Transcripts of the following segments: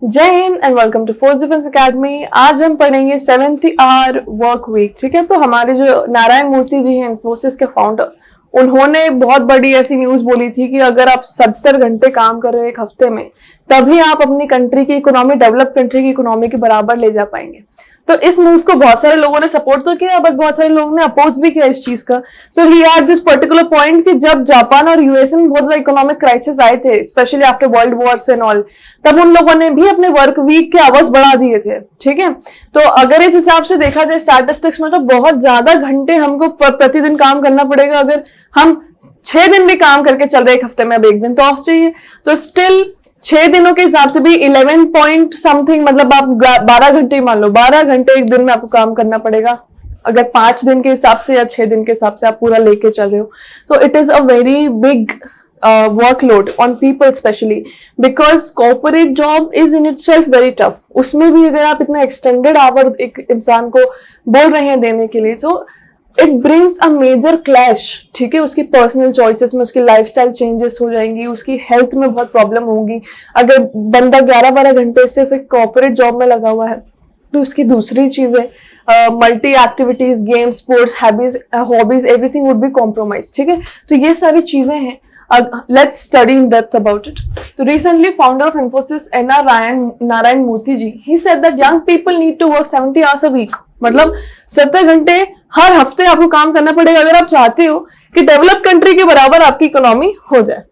जय हिंद and welcome to force defence academy. आज हम पढ़ेंगे 70 आवर वर्क वीक। ठीक है, तो हमारे जो नारायण मूर्ति जी हैं, इन्फोसिस के फाउंडर, उन्होंने बहुत बड़ी ऐसी न्यूज बोली थी कि अगर आप 70 घंटे काम कर रहे हो एक हफ्ते में, तभी आप अपनी कंट्री की इकोनॉमी, डेवलप्ड कंट्री की इकोनॉमी के बराबर ले जा पाएंगे। तो इस मूव को बहुत सारे लोगों ने सपोर्ट तो किया, बट बहुत सारे लोगों ने अपोज भी किया इस चीज का। So he had this particular point कि जब जापान और यूएसए में बहुत ज्यादा इकोनॉमिक क्राइसिस आए थे, specially after world Wars and all, तब उन लोगों ने भी अपने वर्क वीक के आवर्स बढ़ा दिए थे। ठीक है, तो अगर इस हिसाब से देखा जाए स्टैटिस्टिक्स में, तो बहुत ज्यादा घंटे हमको प्रतिदिन काम करना पड़ेगा। अगर हम 6 दिन भी काम करके चल रहे एक हफ्ते में, अब एक दिन तो ऑफ चाहिए, तो स्टिल 6 दिनों के हिसाब से भी 11 पॉइंट समथिंग, मतलब आप 12 घंटे मान लो, 12 घंटे एक दिन में आपको काम करना पड़ेगा। अगर 5 दिन के हिसाब से या 6 दिन के हिसाब से आप पूरा लेके चल रहे हो, तो it is a very big workload on people, specially because corporate job is in itself very tough. उसमें भी अगर आप इतना एक्सटेंडेड आवर एक इंसान को बोल रहे हैं देने के लिए, so it brings a major clash. ठीक है, उसकी पर्सनल चॉइसेस में उसकी लाइफस्टाइल चेंजेस हो जाएंगी, उसकी हेल्थ में बहुत प्रॉब्लम होगी। अगर बंदा 11-12 घंटे सिर्फ एक कॉर्पोरेट जॉब में लगा हुआ है, तो उसकी दूसरी चीजें, multi activities, games, sports, hobbies, everything would be compromise. ठीक है, तो ये सारी चीजें हैं। Let's study in depth about it. So recently, founder of Infosys, Narayan Murthy ji, he said that young people need to work 70 hours a week. मतलब 70 घंटे हर हफ्ते आपको काम करना पड़ेगा अगर आप चाहते हो कि डेवलप कंट्री के बराबर आपकी इकोनॉमी हो जाए।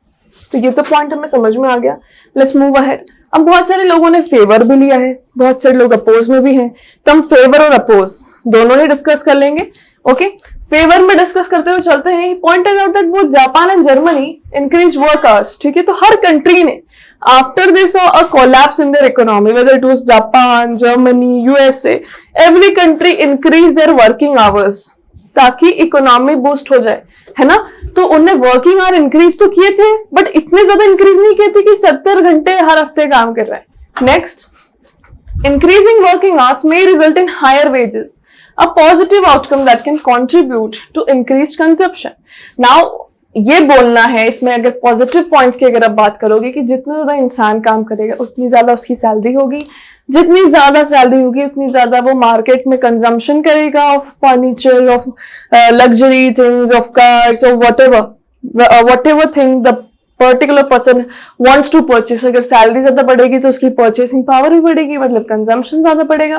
तो ये तो पॉइंट हमें समझ में आ गया। Let's move ahead. अब बहुत सारे लोगों ने फेवर भी लिया है, बहुत सारे लोग अपोज में भी हैं, तो हम फेवर और अपोज दोनों ही डिस्कस कर लेंगे। ओके, फेवर में डिस्कस करते हुए चलते हैं। Pointed out that both Japan and Germany increase work hours. ठीक है, तो हर कंट्री ने after this a collapse in their economy, whether it was Japan, Germany, USA, every country increase their working hours ताकि economy boost हो जाए, है ना। तो उन्हें वर्किंग आवर इंक्रीज तो किए थे, बट इतने ज्यादा इंक्रीज नहीं किए थे कि 70 घंटे हर हफ्ते काम कर रहा है। Next, increasing working hours may result in higher wages, a positive outcome that can contribute to increased consumption. Now, ये बोलना है इसमें, अगर पॉजिटिव पॉइंट्स की अगर आप बात करोगे कि जितना ज्यादा इंसान काम करेगा उतनी ज्यादा उसकी सैलरी होगी, जितनी ज्यादा सैलरी होगी उतनी ज्यादा वो मार्केट में कंजम्पशन करेगा of furniture, of luxury things, of cars, of whatever thing the particular person wants to purchase. अगर सैलरी ज्यादा बढ़ेगी तो उसकी परचेसिंग पावर भी बढ़ेगी, मतलब कंजम्पशन ज्यादा बढ़ेगा।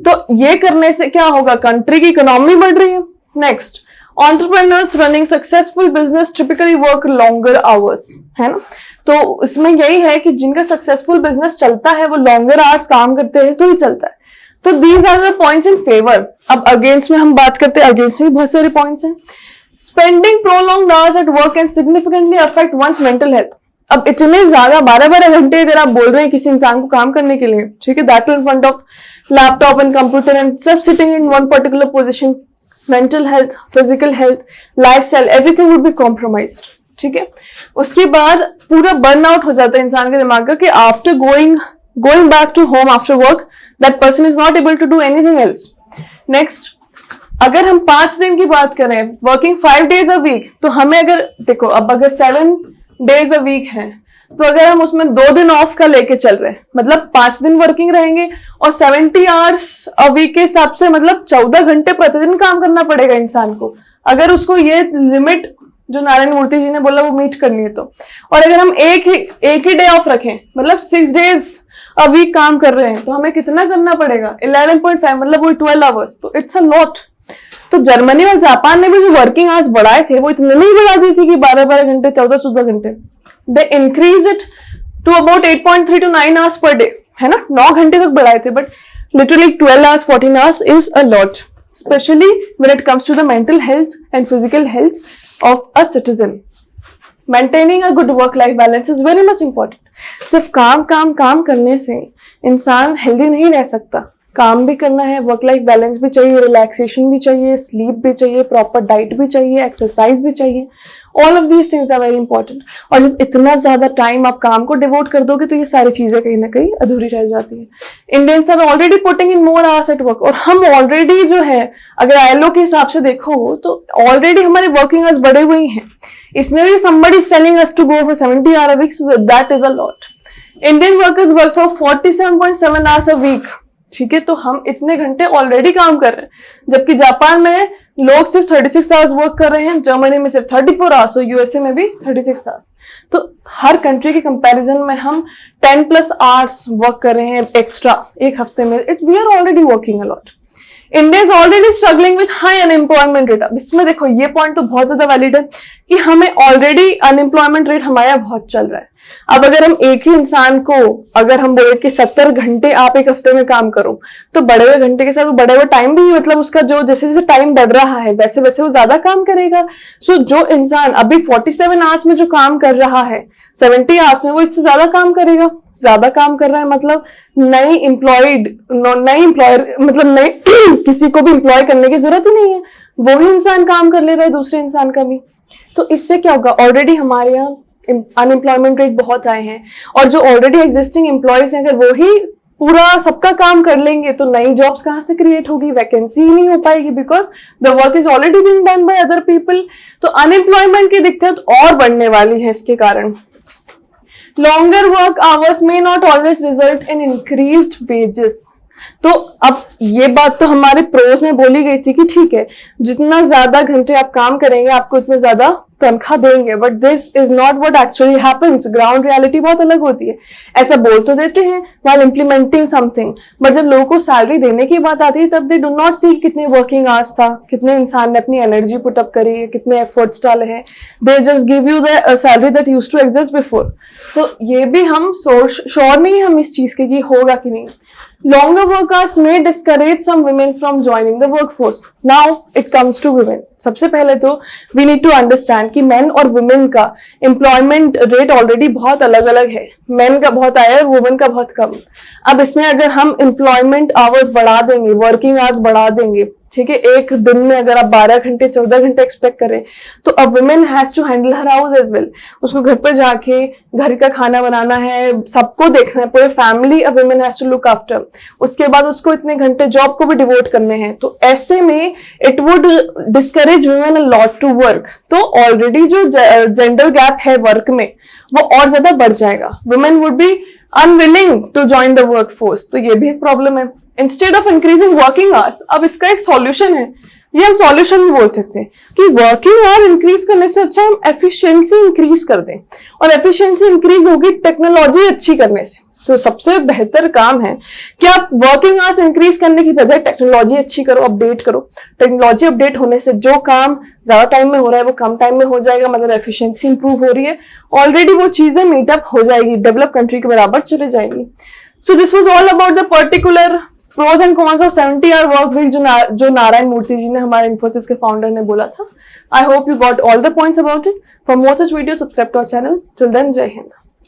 तो ये करने से क्या होगा, कंट्री की इकोनॉमी बढ़ रही है। Next, entrepreneurs running successful business typically work longer hours, है ना। तो इसमें यही है कि जिनका सक्सेसफुल बिजनेस चलता है वो लॉन्गर आवर्स काम करते हैं तो ही चलता है। तो these are the points in favour. अब अगेंस्ट में हम बात करते हैं, अगेंस्ट में बहुत सारे पॉइंट्स हैं। Spending prolonged hours at work can significantly affect one's mental health. अब इतने ज्यादा 12-12 घंटे अगर आप बोल रहे हैं किसी इंसान को काम करने के लिए, ठीक है, that in front of laptop and computer and just sitting in one particular position, mental health, physical health, lifestyle, everything would be compromised. ठीक है, उसके बाद पूरा बर्नआउट हो जाता है इंसान के दिमाग का कि after going back to home after work, that person is not able to do anything else. Next, अगर हम 5 दिन की बात करें, वर्किंग 5 days a week, तो हमें अगर देखो, अब अगर 7 days a week है, तो अगर हम उसमें 2 दिन ऑफ का लेके चल रहे हैं, मतलब 5 दिन वर्किंग रहेंगे और 70 hours a week के हिसाब से मतलब 14 घंटे प्रतिदिन काम करना पड़ेगा इंसान को, अगर उसको ये लिमिट जो नारायण मूर्ति जी ने बोला वो मीट करनी है तो। और अगर हम एक ही डे ऑफ रखें, मतलब 6 days a week काम कर रहे हैं, तो हमें कितना करना पड़ेगा, 11.5, मतलब वो 12 hours, तो इट्स अ लॉट। तो जर्मनी और जापान ने भी जो वर्किंग आवर्स बढ़ाए थे वो इतने नहीं बढ़ा दी थी कि 12-12 घंटे, 14-14 घंटे। They increase it to about 8.3 to 9 hours per day, है ना, 9 घंटे तक बढ़ाए थे, but literally 12 hours, 14 hours is a lot, especially when it comes to the mental health and physical health of a citizen. Maintaining a good work life balance is very much important. सिर्फ काम करने से इंसान healthy नहीं रह सकता, काम भी करना है, वर्क लाइफ बैलेंस भी चाहिए, रिलैक्सेशन भी चाहिए, स्लीप भी चाहिए, प्रॉपर डाइट भी चाहिए, एक्सरसाइज भी चाहिए। All of these things are very important. और जब इतना ज्यादा टाइम आप काम को डिवोट कर दोगे तो ये सारी चीजें कहीं ना कहीं अधूरी रह जाती है। Indians are already putting in more hours at work, और हम ऑलरेडी जो है, अगर ILO के हिसाब से देखो तो ऑलरेडी हमारे वर्किंग आवर्स बढ़े हुए हैं। इसमें भी somebody is telling us to go for 70 hours a week, so that is a lot. Indian workers work for 47.7 hours a week, ठीक है, तो हम इतने घंटे ऑलरेडी काम कर रहे हैं, जबकि जापान में लोग सिर्फ 36 आवर्स वर्क कर रहे हैं, जर्मनी में सिर्फ 34 आवर्स, और यूएसए में भी 36 आवर्स। तो हर कंट्री के कंपैरिजन में हम 10+ आवर्स वर्क कर रहे हैं एक्स्ट्रा एक हफ्ते में। We are already working a lot. India is already struggling with high unemployment rate. अब इसमें देखो ये पॉइंट तो बहुत ज्यादा वैलिड है कि हमें ऑलरेडी अनएम्प्लॉयमेंट रेट हमारा बहुत चल रहा है। अब अगर हम एक ही इंसान को अगर हम बोले कि 70 घंटे आप एक हफ्ते में काम करो, तो बढ़े हुए घंटे के साथ बढ़े हुए टाइम भी, मतलब उसका जो जैसे जैसे टाइम बढ़ रहा है वैसे वैसे वो ज्यादा काम करेगा। सो जो इंसान अभी 47 आवर्स में जो काम कर रहा है, 70 आवर्स में वो इससे ज्यादा काम करेगा। ज्यादा काम कर रहा है मतलब नई एम्प्लॉयर मतलब नई किसी को भी एम्प्लॉय करने की जरूरत ही नहीं है, वो ही इंसान काम कर ले रहा है दूसरे इंसान का भी। तो इससे क्या होगा, ऑलरेडी हमारे यहाँ अनएम्प्लॉयमेंट रेट बहुत आए हैं, और जो ऑलरेडी एग्जिस्टिंग एम्प्लॉयज हैं अगर वो ही पूरा सबका काम कर लेंगे तो नई जॉब्स कहाँ से क्रिएट होगी, वैकेंसी ही नहीं हो पाएगी, because the work is already being done by other people. तो अनएम्प्लॉयमेंट की दिक्कत और बढ़ने वाली है इसके कारण। लॉन्गर वर्क आवर्स में not always result in increased wages. तो अब ये बात तो हमारे प्रोज में बोली गई थी कि ठीक है, जितना ज्यादा घंटे आप काम करेंगे आपको उतने ज्यादा तनख्वाह देंगे, but this is not what actually happens. Ground reality बहुत अलग होती है। ऐसा बोल तो देते हैं व्हाइल इम्प्लीमेंटिंग समथिंग, बट जब लोगों को सैलरी देने की बात आती है तब दे डू नॉट सी कितने वर्किंग आवर्स था, कितने इंसान ने अपनी एनर्जी पुटअप करी है, कितने एफर्ट्स डाले हैं। They just give you the salary that used to exist before. तो ये भी हम श्योर नहीं हम इस चीज के कि होगा कि नहीं। Longer work hours may discourage some women from joining the workforce. Now it comes to women. सबसे पहले तो we need to understand कि men और women का employment rate already बहुत अलग अलग है। men का बहुत आया है और women का बहुत कम। अब इसमें अगर हम employment hours बढ़ा देंगे, working hours बढ़ा देंगे, ठीक है, एक दिन में अगर आप 12 घंटे 14 घंटे एक्सपेक्ट करें, तो a women has to handle her house as well. उसको घर पर जाके घर का खाना बनाना है, सबको देखना है, पूरे family a women has to look after. उसके बाद उसको इतने घंटे जॉब को भी डिवोट करने हैं। तो ऐसे में it would discourage women a lot to work. तो ऑलरेडी जो जेंडर गैप है वर्क में वो और ज्यादा बढ़ जाएगा। Women would be unwilling to join the work force. तो ये भी एक प्रॉब्लम है। Instead of increasing working hours, अब इसका एक सॉल्यूशन है, ये हम सॉल्यूशन भी बोल सकते हैं कि वर्किंग आवर इंक्रीज करने से अच्छा हम एफिशिएंसी इंक्रीज कर दें, और एफिशिएंसी इंक्रीज होगी टेक्नोलॉजी अच्छी करने से। तो सबसे बेहतर काम है कि आप वर्किंग आवर्स इंक्रीज करने की बजाय टेक्नोलॉजी अच्छी करो, अपडेट करो। टेक्नोलॉजी अपडेट होने से जो काम ज्यादा टाइम में हो रहा है वो कम टाइम में हो जाएगा, मतलब एफिशिएंसी इंप्रूव हो रही है। ऑलरेडी वो चीजें मीटअप हो जाएगी, डेवलप कंट्री के बराबर चले जाएंगी। So this was all about the particular pros and cons of 70 hour work week जो नारायण मूर्ति जी ने, हमारे इन्फोसिस के फाउंडर ने बोला था। I hope you got all the points about it. For more such video subscribe to our channel. Till then, जय हिंद।